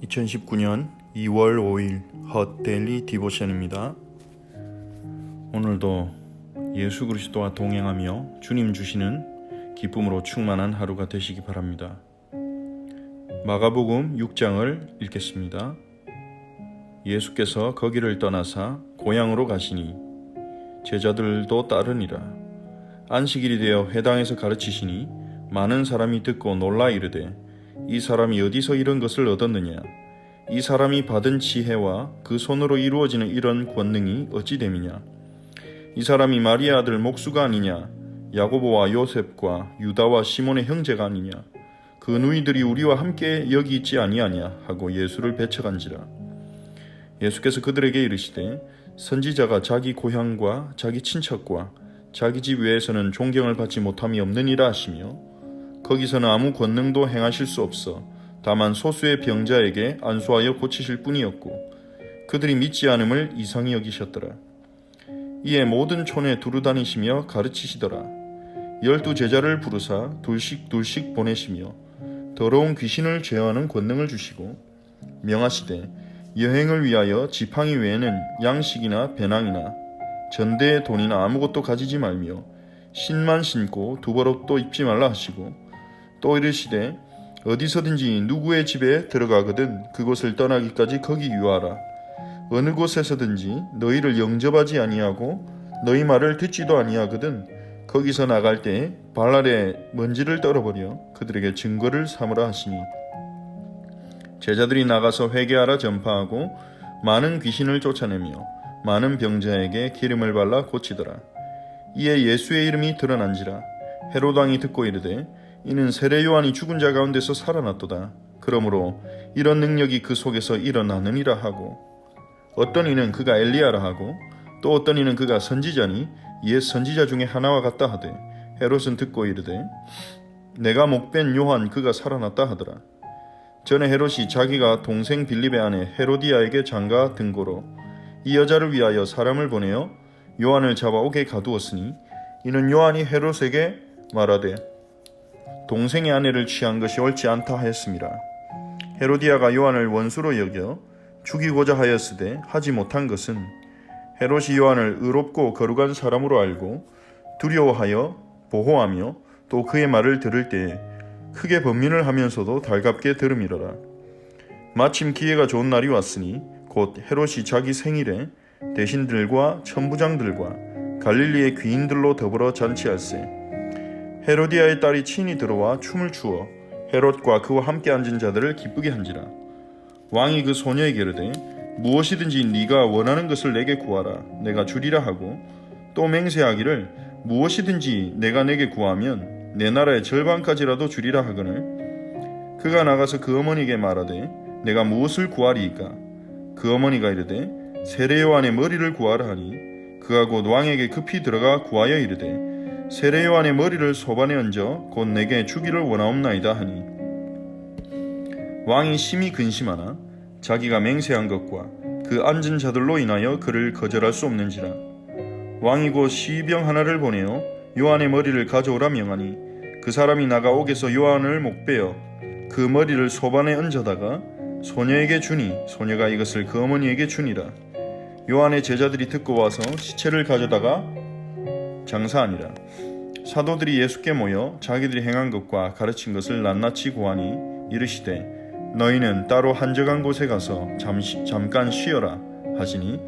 2019년 2월 5일 헛데일리 디보션입니다. 오늘도 예수 그리스도와 동행하며 주님 주시는 기쁨으로 충만한 하루가 되시기 바랍니다. 마가복음 6장을 읽겠습니다. 예수께서 거기를 떠나사 고향으로 가시니 제자들도 따르니라. 안식일이 되어 회당에서 가르치시니 많은 사람이 듣고 놀라 이르되 이 사람이 어디서 이런 것을 얻었느냐? 이 사람이 받은 지혜와 그 손으로 이루어지는 이런 권능이 어찌 됨이냐? 이 사람이 마리아 아들 목수가 아니냐? 야고보와 요셉과 유다와 시몬의 형제가 아니냐? 그 누이들이 우리와 함께 여기 있지 아니하냐? 하고 예수를 배척한지라. 예수께서 그들에게 이르시되 선지자가 자기 고향과 자기 친척과 자기 집 외에서는 존경을 받지 못함이 없느니라 하시며 거기서는 아무 권능도 행하실 수 없어 다만 소수의 병자에게 안수하여 고치실 뿐이었고 그들이 믿지 않음을 이상히 여기셨더라. 이에 모든 촌에 두루 다니시며 가르치시더라. 12 제자를 부르사 둘씩 보내시며 더러운 귀신을 제어하는 권능을 주시고 명하시되 여행을 위하여 지팡이 외에는 양식이나 배낭이나 전대의 돈이나 아무것도 가지지 말며 신만 신고 두벌옷도 입지 말라 하시고 또 이르시되 어디서든지 누구의 집에 들어가거든 그곳을 떠나기까지 거기 유하라. 어느 곳에서든지 너희를 영접하지 아니하고 너희 말을 듣지도 아니하거든 거기서 나갈 때 발 아래 먼지를 떨어버려 그들에게 증거를 삼으라 하시니 제자들이 나가서 회개하라 전파하고 많은 귀신을 쫓아내며 많은 병자에게 기름을 발라 고치더라. 이에 예수의 이름이 드러난지라. 헤롯 왕이 듣고 이르되 이는 세례 요한이 죽은 자 가운데서 살아났도다. 그러므로 이런 능력이 그 속에서 일어나느니라 하고 어떤 이는 그가 엘리야라 하고 또 어떤 이는 그가 선지자니 옛 선지자 중에 하나와 같다 하되 헤롯은 듣고 이르되 내가 목벤 요한 그가 살아났다 하더라. 전에 헤롯이 자기가 동생 빌립의 아내 헤로디아에게 장가 등고로 이 여자를 위하여 사람을 보내어 요한을 잡아오게 가두었으니 이는 요한이 헤롯에게 말하되 동생의 아내를 취한 것이 옳지 않다 하였습니다. 헤로디아가 요한을 원수로 여겨 죽이고자 하였으되 하지 못한 것은 헤롯이 요한을 의롭고 거룩한 사람으로 알고 두려워하여 보호하며 또 그의 말을 들을 때에 크게 번민을 하면서도 달갑게 들음이러라. 마침 기회가 좋은 날이 왔으니 곧 헤롯이 자기 생일에 대신들과 천부장들과 갈릴리의 귀인들로 더불어 잔치할세. 헤로디아의 딸이 친히 들어와 춤을 추어 헤롯과 그와 함께 앉은 자들을 기쁘게 한지라. 왕이 그 소녀에게 이르되 무엇이든지 네가 원하는 것을 내게 구하라 내가 주리라 하고 또 맹세하기를 무엇이든지 내가 내게 구하면 내 나라의 절반까지라도 주리라 하거늘 그가 나가서 그 어머니에게 말하되 내가 무엇을 구하리이까? 그 어머니가 이르되 세례 요한의 머리를 구하라 하니 그가 곧 왕에게 급히 들어가 구하여 이르되 세례 요한의 머리를 소반에 얹어 곧 내게 주기를 원하옵나이다 하니 왕이 심히 근심하나 자기가 맹세한 것과 그 앉은 자들로 인하여 그를 거절할 수 없는지라. 왕이 곧 시병 하나를 보내어 요한의 머리를 가져오라 명하니 그 사람이 나가 옥에서 요한을 목베어 그 머리를 소반에 얹어다가 소녀에게 주니 소녀가 이것을 그 어머니에게 주니라. 요한의 제자들이 듣고 와서 시체를 가져다가 장사하니라. 사도들이 예수께 모여 자기들이 행한 것과 가르친 것을 낱낱이 고하니 이르시되 너희는 따로 한적한 곳에 가서 잠깐 쉬어라 하시니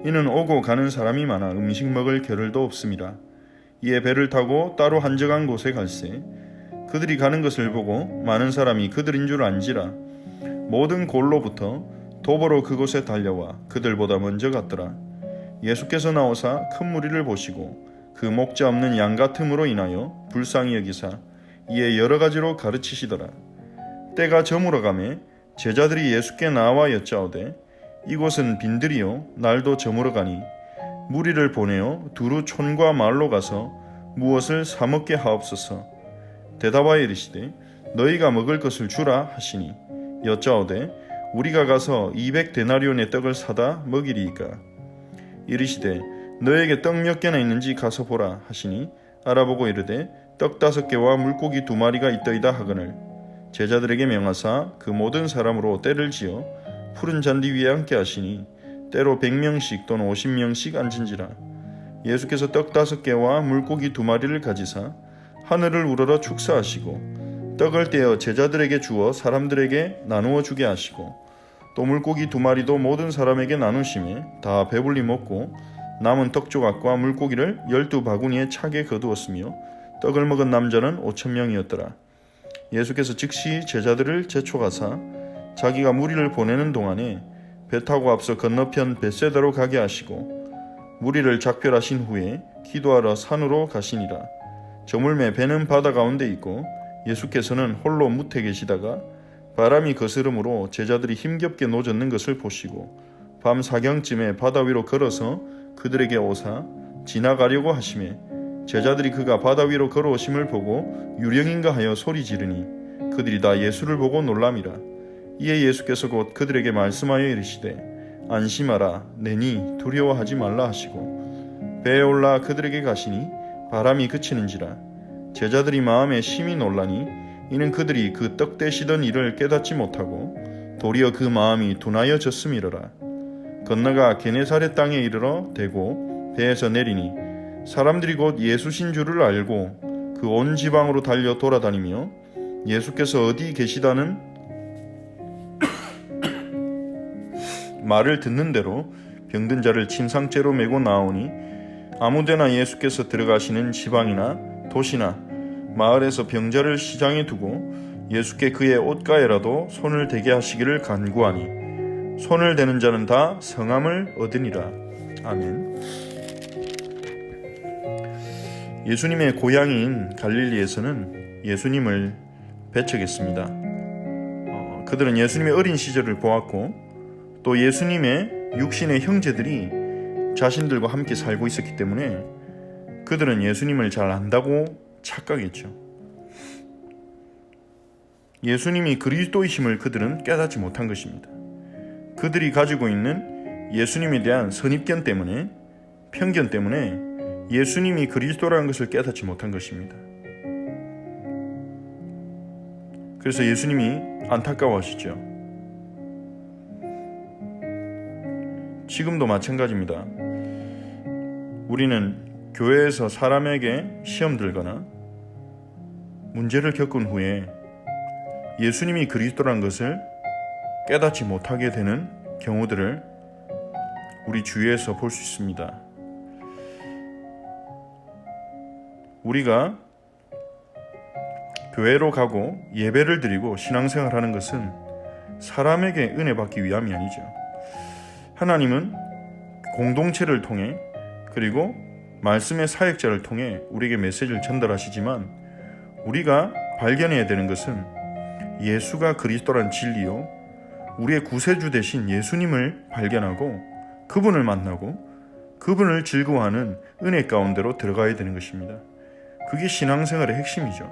이는 오고 가는 사람이 많아 음식 먹을 겨를도 없음이라. 이에 배를 타고 따로 한적한 곳에 갈새 그들이 가는 것을 보고 많은 사람이 그들인 줄 안지라. 모든 골로부터 도보로 그곳에 달려와 그들보다 먼저 갔더라. 예수께서 나오사 큰 무리를 보시고 그 목자 없는 양 같음으로 인하여 불쌍히 여기사 이에 여러 가지로 가르치시더라. 때가 저물어 가매 제자들이 예수께 나와 여짜오되 이곳은 빈들이요 날도 저물어 가니 무리를 보내어 두루 촌과 마을로 가서 무엇을 사 먹게 하옵소서. 대답하여 이르시되 너희가 먹을 것을 주라 하시니 여짜오되 우리가 가서 200데나리온의 떡을 사다 먹이리이까. 이르시되 너에게 떡 몇 개나 있는지 가서 보라 하시니 알아보고 이르되 떡 5개와 물고기 2마리가 있더이다 하거늘 제자들에게 명하사 그 모든 사람으로 때를 지어 푸른 잔디 위에 앉게 하시니 때로 100명씩 또는 50명씩 앉은지라. 예수께서 떡 5개와 물고기 2마리를 가지사 하늘을 우러러 축사하시고 떡을 떼어 제자들에게 주어 사람들에게 나누어 주게 하시고 또 물고기 2마리도 모든 사람에게 나누심에 다 배불리 먹고 남은 떡 조각과 물고기를 12바구니에 차게 거두었으며 떡을 먹은 남자는 5,000명이었더라. 예수께서 즉시 제자들을 재촉하사 자기가 무리를 보내는 동안에 배 타고 앞서 건너편 벳세다로 가게 하시고 무리를 작별하신 후에 기도하러 산으로 가시니라. 저물매 배는 바다 가운데 있고 예수께서는 홀로 뭇에 계시다가 바람이 거스름으로 제자들이 힘겹게 노젓는 것을 보시고 밤 4경쯤에 바다 위로 걸어서 그들에게 오사 지나가려고 하시매 제자들이 그가 바다 위로 걸어오심을 보고 유령인가 하여 소리 지르니 그들이 다 예수를 보고 놀람이라. 이에 예수께서 곧 그들에게 말씀하여 이르시되 안심하라 내니 두려워하지 말라 하시고 배에 올라 그들에게 가시니 바람이 그치는지라. 제자들이 마음에 심히 놀라니 이는 그들이 그 떡 떼시던 일을 깨닫지 못하고 도리어 그 마음이 둔하여졌음이로라. 건너가 게네사렛 땅에 이르러 대고 배에서 내리니 사람들이 곧 예수신 줄을 알고 그 온 지방으로 달려 돌아다니며 예수께서 어디 계시다는 말을 듣는 대로 병든 자를 침상째로 메고 나오니 아무데나 예수께서 들어가시는 지방이나 도시나 마을에서 병자를 시장에 두고 예수께 그의 옷가에라도 손을 대게 하시기를 간구하니 손을 대는 자는 다 성함을 얻으니라. 아멘. 예수님의 고향인 갈릴리에서는 예수님을 배척했습니다. 그들은 예수님의 어린 시절을 보았고 또 예수님의 육신의 형제들이 자신들과 함께 살고 있었기 때문에 그들은 예수님을 잘 안다고 착각했죠. 예수님이 그리스도이심을 그들은 깨닫지 못한 것입니다. 그들이 가지고 있는 예수님에 대한 선입견 때문에, 편견 때문에 예수님이 그리스도라는 것을 깨닫지 못한 것입니다. 그래서 예수님이 안타까워하시죠. 지금도 마찬가지입니다. 우리는 교회에서 사람에게 시험 들거나 문제를 겪은 후에 예수님이 그리스도라는 것을 깨닫지 못하게 되는 경우들을 우리 주위에서 볼 수 있습니다. 우리가 교회로 가고 예배를 드리고 신앙생활하는 것은 사람에게 은혜 받기 위함이 아니죠. 하나님은 공동체를 통해 그리고 말씀의 사역자를 통해 우리에게 메시지를 전달하시지만 우리가 발견해야 되는 것은 예수가 그리스도란 진리요, 우리의 구세주 되신 예수님을 발견하고 그분을 만나고 그분을 즐거워하는 은혜 가운데로 들어가야 되는 것입니다. 그게 신앙생활의 핵심이죠.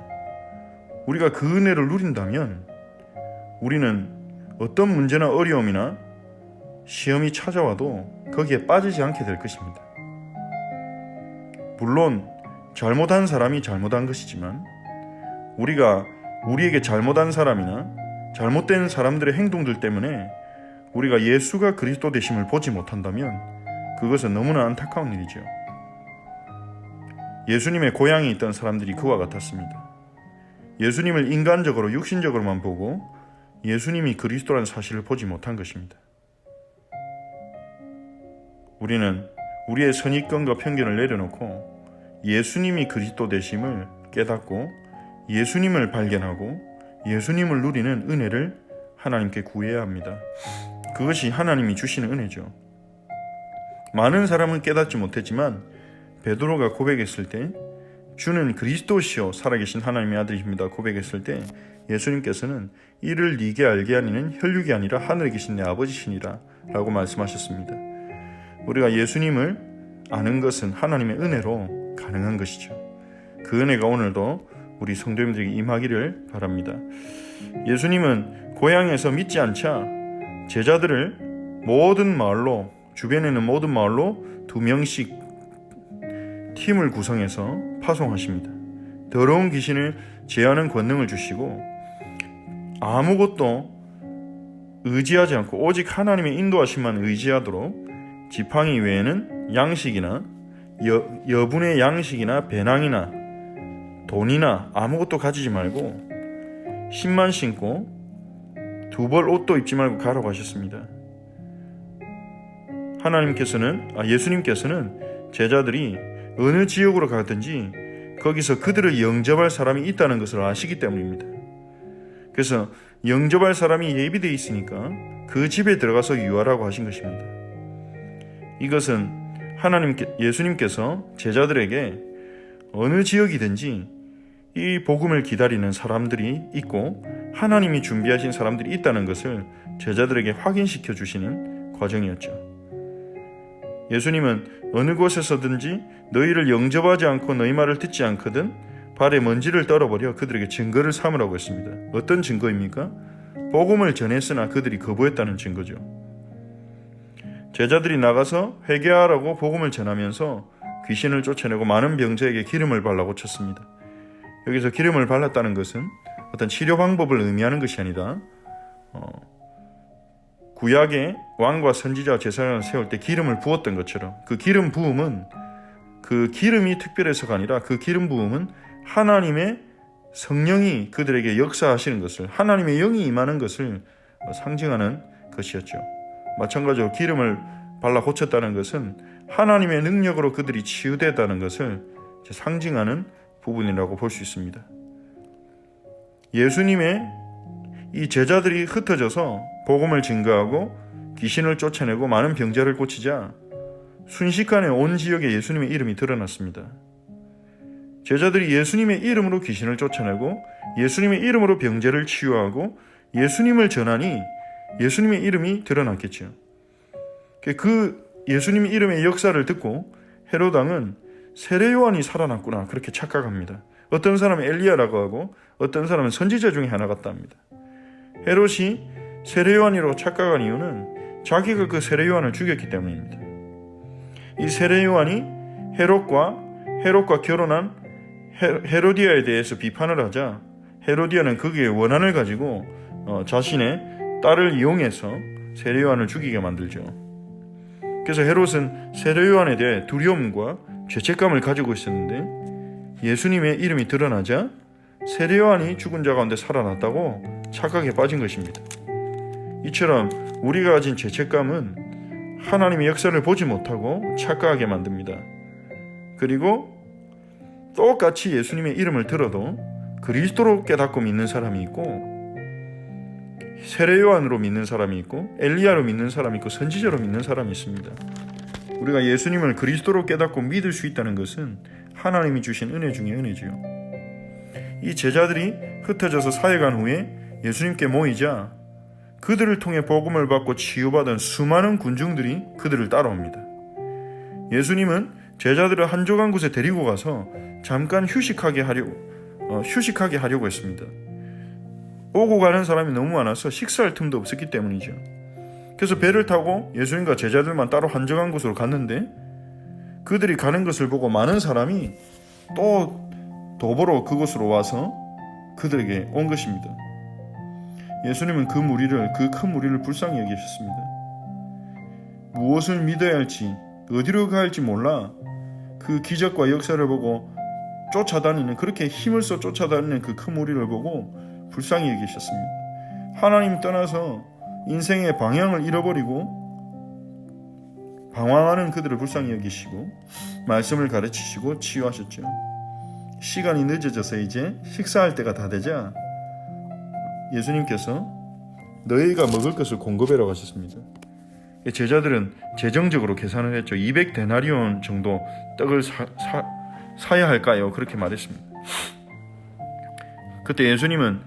우리가 그 은혜를 누린다면 우리는 어떤 문제나 어려움이나 시험이 찾아와도 거기에 빠지지 않게 될 것입니다. 물론 잘못한 사람이 잘못한 것이지만 우리가 우리에게 잘못한 사람이나 잘못된 사람들의 행동들 때문에 우리가 예수가 그리스도 되심을 보지 못한다면 그것은 너무나 안타까운 일이죠. 예수님의 고향에 있던 사람들이 그와 같았습니다. 예수님을 인간적으로 육신적으로만 보고 예수님이 그리스도라는 사실을 보지 못한 것입니다. 우리는 우리의 선입견과 편견을 내려놓고 예수님이 그리스도 되심을 깨닫고 예수님을 발견하고 예수님을 누리는 은혜를 하나님께 구해야 합니다. 그것이 하나님이 주시는 은혜죠. 많은 사람은 깨닫지 못했지만 베드로가 고백했을 때 주는 그리스도시요 살아계신 하나님의 아들이십니다 고백했을 때 예수님께서는 이를 네게 알게 하니는 혈육이 아니라 하늘에 계신 내 아버지시니라 라고 말씀하셨습니다. 우리가 예수님을 아는 것은 하나님의 은혜로 가능한 것이죠. 그 은혜가 오늘도 우리 성도님들에게 임하기를 바랍니다. 예수님은 고향에서 믿지 않자 제자들을 모든 마을로, 주변에 있는 모든 마을로 2명씩 팀을 구성해서 파송하십니다. 더러운 귀신을 제하는 권능을 주시고 아무것도 의지하지 않고 오직 하나님의 인도하심만 의지하도록 지팡이 외에는 양식이나 여분의 양식이나 배낭이나 돈이나 아무것도 가지지 말고 신만 신고 두 벌 옷도 입지 말고 가라고 하셨습니다. 예수님께서는 제자들이 어느 지역으로 가든지 거기서 그들을 영접할 사람이 있다는 것을 아시기 때문입니다. 그래서 영접할 사람이 예비되어 있으니까 그 집에 들어가서 유하라고 하신 것입니다. 이것은 예수님께서 제자들에게 어느 지역이든지 이 복음을 기다리는 사람들이 있고 하나님이 준비하신 사람들이 있다는 것을 제자들에게 확인시켜 주시는 과정이었죠. 예수님은 어느 곳에서든지 너희를 영접하지 않고 너희 말을 듣지 않거든 발에 먼지를 떨어버려 그들에게 증거를 삼으라고 했습니다. 어떤 증거입니까? 복음을 전했으나 그들이 거부했다는 증거죠. 제자들이 나가서 회개하라고 복음을 전하면서 귀신을 쫓아내고 많은 병자에게 기름을 발라 고쳤습니다. 여기서 기름을 발랐다는 것은 어떤 치료 방법을 의미하는 것이 아니다. 구약의 왕과 선지자 제사장을 세울 때 기름을 부었던 것처럼 그 기름 부음은 그 기름이 특별해서가 아니라 그 기름 부음은 하나님의 성령이 그들에게 역사하시는 것을, 하나님의 영이 임하는 것을 상징하는 것이었죠. 마찬가지로 기름을 발라 고쳤다는 것은 하나님의 능력으로 그들이 치유되었다는 것을 상징하는 부분이라고 볼 수 있습니다. 예수님의 이 제자들이 흩어져서 복음을 증거하고 귀신을 쫓아내고 많은 병자를 고치자 순식간에 온 지역에 예수님의 이름이 드러났습니다. 제자들이 예수님의 이름으로 귀신을 쫓아내고 예수님의 이름으로 병자를 치유하고 예수님을 전하니 예수님의 이름이 드러났겠죠. 그 예수님의 이름의 역사를 듣고 헤롯 왕은 세례 요한이 살아났구나 그렇게 착각합니다. 어떤 사람은 엘리야라고 하고 어떤 사람은 선지자 중에 하나 같다 합니다. 헤롯이 세례 요한이라고 착각한 이유는 자기가 그 세례 요한을 죽였기 때문입니다. 이 세례 요한이 헤롯과 결혼한 헤로디아에 대해서 비판을 하자 헤로디아는 거기에 원한을 가지고 자신의 딸을 이용해서 세례 요한을 죽이게 만들죠. 그래서 헤롯은 세례 요한에 대해 두려움과 죄책감을 가지고 있었는데 예수님의 이름이 드러나자 세례 요한이 죽은 자 가운데 살아났다고 착각에 빠진 것입니다. 이처럼 우리가 가진 죄책감은 하나님의 역사를 보지 못하고 착각하게 만듭니다. 그리고 똑같이 예수님의 이름을 들어도 그리스도로 깨닫고 믿는 사람이 있고 세례 요한으로 믿는 사람이 있고 엘리야로 믿는 사람이 있고 선지자로 믿는 사람이 있습니다. 우리가 예수님을 그리스도로 깨닫고 믿을 수 있다는 것은 하나님이 주신 은혜 중에 은혜지요. 이 제자들이 흩어져서 사역한 후에 예수님께 모이자 그들을 통해 복음을 받고 치유받은 수많은 군중들이 그들을 따라옵니다. 예수님은 제자들을 한적한 곳에 데리고 가서 잠깐 휴식하게 하려고 했습니다. 오고 가는 사람이 너무 많아서 식사할 틈도 없었기 때문이죠. 그래서 배를 타고 예수님과 제자들만 따로 한적한 곳으로 갔는데 그들이 가는 것을 보고 많은 사람이 또 도보로 그곳으로 와서 그들에게 온 것입니다. 예수님은 그 큰 무리를 불쌍히 여기셨습니다. 무엇을 믿어야 할지 어디로 가야 할지 몰라 그 기적과 역사를 보고 그렇게 힘을 써 쫓아다니는 그 큰 무리를 보고 불쌍히 여기셨습니다. 하나님 떠나서 인생의 방향을 잃어버리고 방황하는 그들을 불쌍히 여기시고 말씀을 가르치시고 치유하셨죠. 시간이 늦어져서 이제 식사할 때가 다 되자 예수님께서 너희가 먹을 것을 공급해라고 하셨습니다. 제자들은 재정적으로 계산을 했죠. 200데나리온 정도 떡을 사야 할까요? 그렇게 말했습니다. 그때 예수님은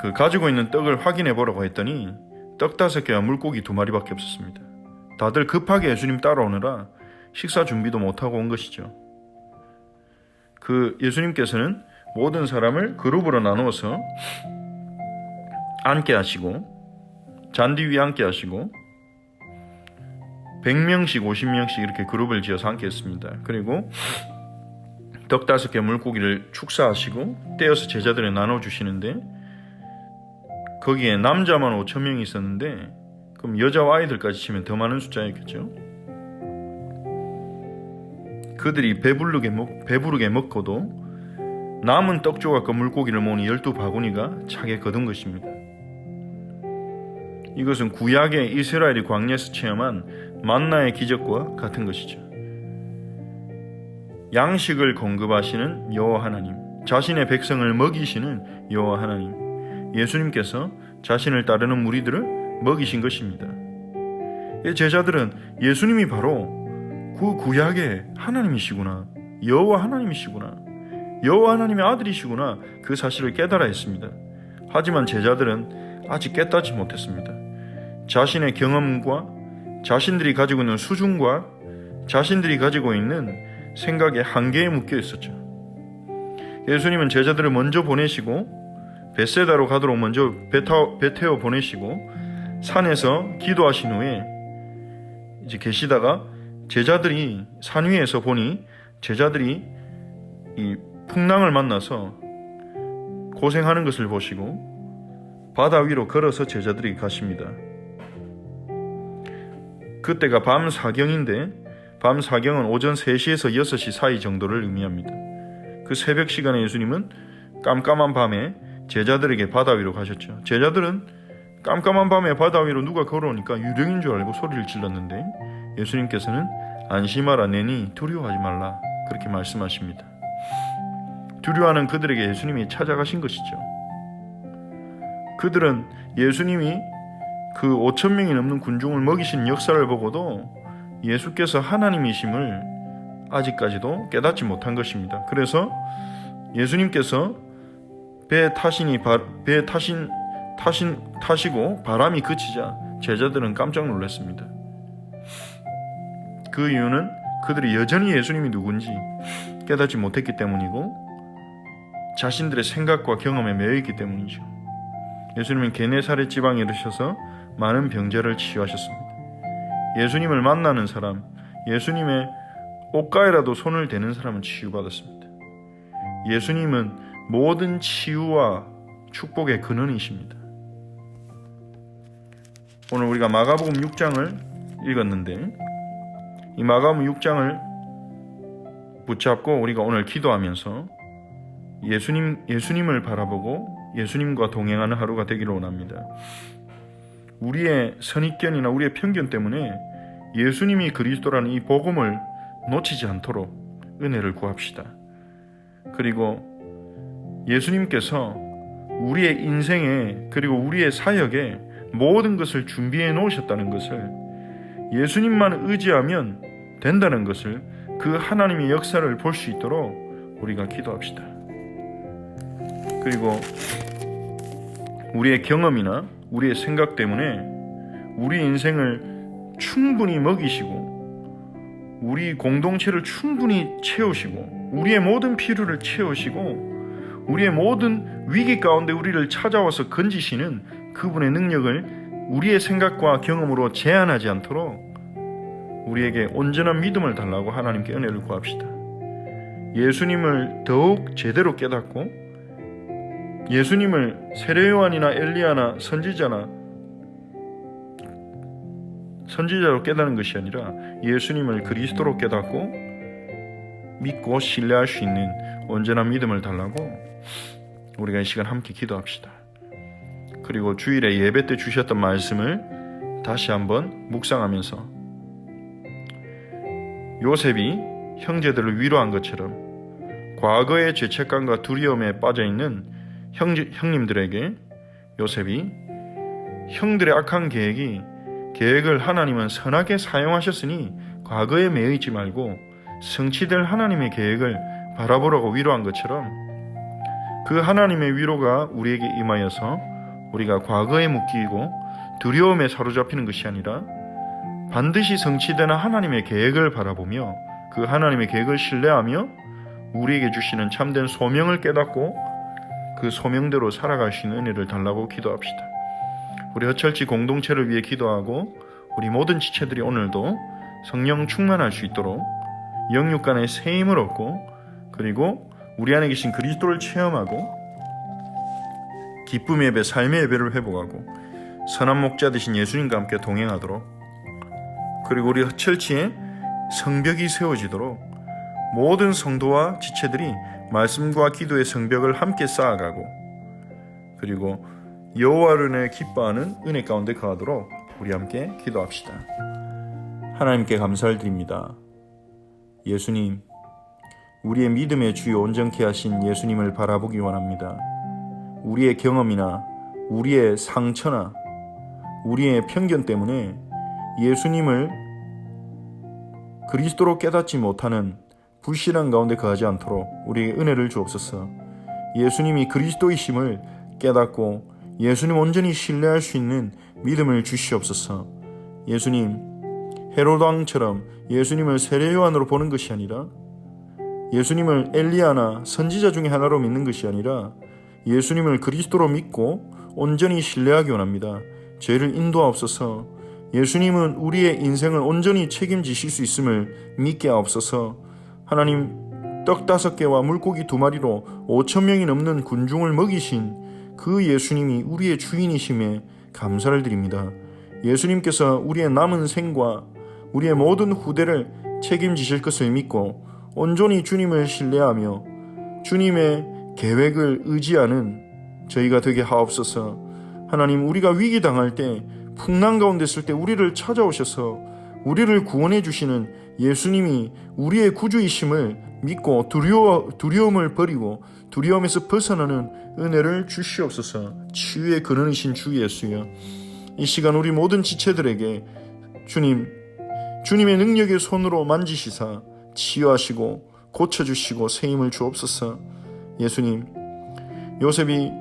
그 가지고 있는 떡을 확인해 보라고 했더니 떡 5개와 물고기 2마리밖에 없었습니다. 다들 급하게 예수님 따라오느라 식사 준비도 못하고 온 것이죠. 그 예수님께서는 모든 사람을 그룹으로 나누어서 앉게 하시고 잔디 위에 앉게 하시고 100명씩 50명씩 이렇게 그룹을 지어서 앉게 했습니다. 그리고 떡 5개 물고기를 축사하시고 떼어서 제자들에 나눠주시는데 거기에 남자만 5천 명이 있었는데 그럼 여자와 아이들까지 치면 더 많은 숫자였겠죠. 그들이 배부르게 먹고도 남은 떡 조각과 물고기를 모으니 12바구니가 차게 거둔 것입니다. 이것은 구약의 이스라엘이 광야에서 체험한 만나의 기적과 같은 것이죠. 양식을 공급하시는 여호와 하나님, 자신의 백성을 먹이시는 여호와 하나님, 예수님께서 자신을 따르는 무리들을 먹이신 것입니다. 제자들은 예수님이 바로 그 구약의 하나님이시구나, 여호와 하나님이시구나, 여호와 하나님의 아들이시구나, 그 사실을 깨달아 했습니다. 하지만 제자들은 아직 깨닫지 못했습니다. 자신의 경험과 자신들이 가지고 있는 수준과 자신들이 가지고 있는 생각의 한계에 묶여 있었죠. 예수님은 제자들을 먼저 보내시고 벳세다로 가도록 먼저 배 태워 보내시고 산에서 기도하신 후에 이제 계시다가 제자들이 산 위에서 보니 제자들이 이 풍랑을 만나서 고생하는 것을 보시고 바다 위로 걸어서 제자들이 가십니다. 그때가 밤 사경인데 밤 사경은 오전 3시에서 6시 사이 정도를 의미합니다. 그 새벽 시간에 예수님은 깜깜한 밤에 제자들에게 바다 위로 가셨죠. 제자들은 깜깜한 밤에 바다 위로 누가 걸어오니까 유령인 줄 알고 소리를 질렀는데 예수님께서는 안심하라 내니 두려워하지 말라 그렇게 말씀하십니다. 두려워하는 그들에게 예수님이 찾아가신 것이죠. 그들은 예수님이 그 5천 명이 넘는 군중을 먹이신 역사를 보고도 예수께서 하나님이심을 아직까지도 깨닫지 못한 것입니다. 그래서 예수님께서 배 타시고 바람이 그치자 제자들은 깜짝 놀랐습니다. 그 이유는 그들이 여전히 예수님이 누군지 깨닫지 못했기 때문이고 자신들의 생각과 경험에 매여 있기 때문이죠. 예수님은 게네사렛 지방에 이르셔서 많은 병자를 치유하셨습니다. 예수님을 만나는 사람, 예수님의 옷가에라도 손을 대는 사람은 치유받았습니다. 예수님은 모든 치유와 축복의 근원이십니다. 오늘 우리가 마가복음 6장을 읽었는데 이 마가복음 6장을 붙잡고 우리가 오늘 기도하면서 예수님을 바라보고 예수님과 동행하는 하루가 되기를 원합니다. 우리의 선입견이나 우리의 편견 때문에 예수님이 그리스도라는 이 복음을 놓치지 않도록 은혜를 구합시다. 그리고 예수님께서 우리의 인생에 그리고 우리의 사역에 모든 것을 준비해 놓으셨다는 것을 예수님만 의지하면 된다는 것을 그 하나님의 역사를 볼 수 있도록 우리가 기도합시다. 그리고 우리의 경험이나 우리의 생각 때문에 우리 인생을 충분히 먹이시고 우리 공동체를 충분히 채우시고 우리의 모든 필요를 채우시고 우리의 모든 위기 가운데 우리를 찾아와서 건지시는 그분의 능력을 우리의 생각과 경험으로 제한하지 않도록 우리에게 온전한 믿음을 달라고 하나님께 은혜를 구합시다. 예수님을 더욱 제대로 깨닫고 예수님을 세례요한이나 엘리야나 선지자로 깨닫는 것이 아니라 예수님을 그리스도로 깨닫고 믿고 신뢰할 수 있는 온전한 믿음을 달라고 우리가 이 시간 함께 기도합시다. 그리고 주일에 예배 때 주셨던 말씀을 다시 한번 묵상하면서 요셉이 형제들을 위로한 것처럼 과거의 죄책감과 두려움에 빠져있는 형님들에게 요셉이 형들의 악한 계획을 하나님은 선하게 사용하셨으니 과거에 매여있지 말고 성취될 하나님의 계획을 바라보라고 위로한 것처럼 그 하나님의 위로가 우리에게 임하여서 우리가 과거에 묶이고 두려움에 사로잡히는 것이 아니라 반드시 성취되는 하나님의 계획을 바라보며 그 하나님의 계획을 신뢰하며 우리에게 주시는 참된 소명을 깨닫고 그 소명대로 살아갈 수 있는 은혜를 달라고 기도합시다. 우리 허철지 공동체를 위해 기도하고 우리 모든 지체들이 오늘도 성령 충만할 수 있도록 영육 간의 새 힘을 얻고 그리고 우리 안에 계신 그리스도를 체험하고 기쁨의 예배, 삶의 예배를 회복하고 선한 목자 되신 예수님과 함께 동행하도록, 그리고 우리 처치에 성벽이 세워지도록 모든 성도와 지체들이 말씀과 기도의 성벽을 함께 쌓아가고, 그리고 여호와를 인해 기뻐하는 은혜 가운데 거하도록 우리 함께 기도합시다. 하나님께 감사를 드립니다. 예수님, 우리의 믿음의 주요 온전케 하신 예수님을 바라보기 원합니다. 우리의 경험이나 우리의 상처나 우리의 편견 때문에 예수님을 그리스도로 깨닫지 못하는 불신앙 가운데 거하지 않도록 우리에게 은혜를 주옵소서. 예수님이 그리스도이심을 깨닫고 예수님 온전히 신뢰할 수 있는 믿음을 주시옵소서. 예수님, 헤롯 왕처럼 예수님을 세례 요한으로 보는 것이 아니라, 예수님을 엘리야나 선지자 중에 하나로 믿는 것이 아니라 예수님을 그리스도로 믿고 온전히 신뢰하기 원합니다. 저희를 인도하옵소서. 예수님은 우리의 인생을 온전히 책임지실 수 있음을 믿게 하옵소서. 하나님, 떡 5개와 물고기 2마리로 5,000명이 넘는 군중을 먹이신 그 예수님이 우리의 주인이심에 감사를 드립니다. 예수님께서 우리의 남은 생과 우리의 모든 후대를 책임지실 것을 믿고 온전히 주님을 신뢰하며 주님의 계획을 의지하는 저희가 되게 하옵소서. 하나님, 우리가 위기 당할 때, 풍랑 가운데 있을 때 우리를 찾아오셔서 우리를 구원해 주시는 예수님이 우리의 구주이심을 믿고 두려움을 버리고 두려움에서 벗어나는 은혜를 주시옵소서. 치유의 근원이신 주 예수여, 이 시간 우리 모든 지체들에게 주님의 능력의 손으로 만지시사 치유하시고 고쳐주시고 새힘을 주옵소서. 예수님, 요셉이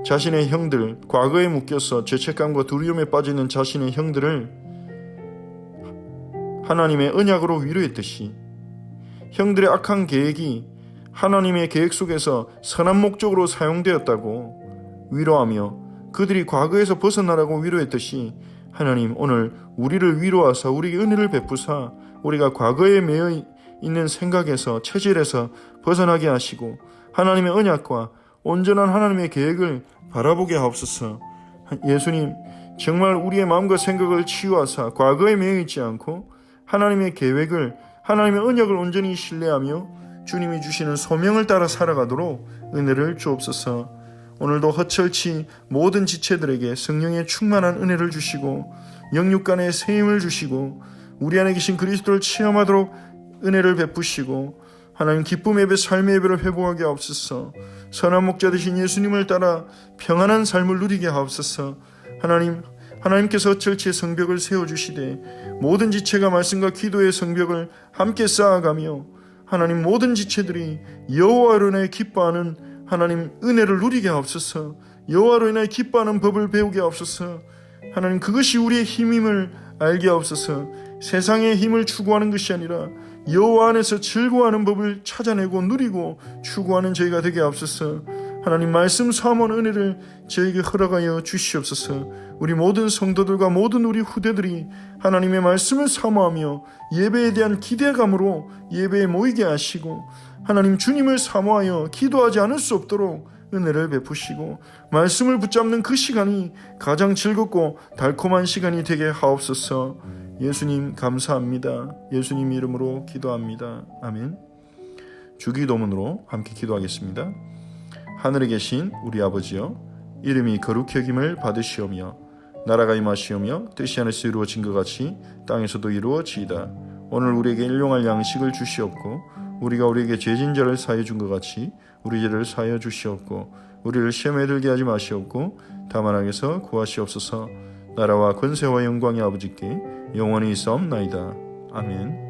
자신의 형들, 과거에 묶여서 죄책감과 두려움에 빠지는 자신의 형들을 하나님의 언약으로 위로했듯이 형들의 악한 계획이 하나님의 계획 속에서 선한 목적으로 사용되었다고 위로하며 그들이 과거에서 벗어나라고 위로했듯이, 하나님, 오늘 우리를 위로하사 우리에게 은혜를 베푸사 우리가 과거에 매여 있는 생각에서, 체질에서 벗어나게 하시고 하나님의 언약과 온전한 하나님의 계획을 바라보게 하옵소서. 예수님, 정말 우리의 마음과 생각을 치유하사 과거에 매여 있지 않고 하나님의 계획을, 하나님의 언약을 온전히 신뢰하며 주님이 주시는 소명을 따라 살아가도록 은혜를 주옵소서. 오늘도 허철치 모든 지체들에게 성령의 충만한 은혜를 주시고 영육간의 세임을 주시고 우리 안에 계신 그리스도를 체험하도록 은혜를 베푸시고, 하나님, 기쁨의 예배, 삶의 예배를 회복하게 하옵소서. 선한 목자 되신 예수님을 따라 평안한 삶을 누리게 하옵소서. 하나님께서 철치의 성벽을 세워주시되 모든 지체가 말씀과 기도의 성벽을 함께 쌓아가며 하나님, 모든 지체들이 여호와로 인하여 기뻐하는 하나님 은혜를 누리게 하옵소서. 여호와로 인하여 기뻐하는 법을 배우게 하옵소서. 하나님, 그것이 우리의 힘임을 알게 하옵소서. 세상의 힘을 추구하는 것이 아니라 여호와 안에서 즐거워하는 법을 찾아내고 누리고 추구하는 저희가 되게 하옵소서. 하나님, 말씀 사모하는 은혜를 저에게 허락하여 주시옵소서. 우리 모든 성도들과 모든 우리 후대들이 하나님의 말씀을 사모하며 예배에 대한 기대감으로 예배에 모이게 하시고, 하나님, 주님을 사모하여 기도하지 않을 수 없도록 은혜를 베푸시고 말씀을 붙잡는 그 시간이 가장 즐겁고 달콤한 시간이 되게 하옵소서. 예수님, 감사합니다. 예수님 이름으로 기도합니다. 아멘. 주기도문으로 함께 기도하겠습니다. 하늘에 계신 우리 아버지여, 이름이 거룩히 여김을 받으시오며 나라가 임하시오며 뜻이 하늘에서 이루어진 것 같이 땅에서도 이루어지이다. 오늘 우리에게 일용할 양식을 주시옵고 우리가 우리에게 죄진 자를 사하여 준 것 같이 우리 죄를 사하여 주시옵고 우리를 시험에 들게 하지 마시옵고 다만 악에서 구하시옵소서. 나라와 권세와 영광이 아버지께 영원히 있사옵나이다. 아멘.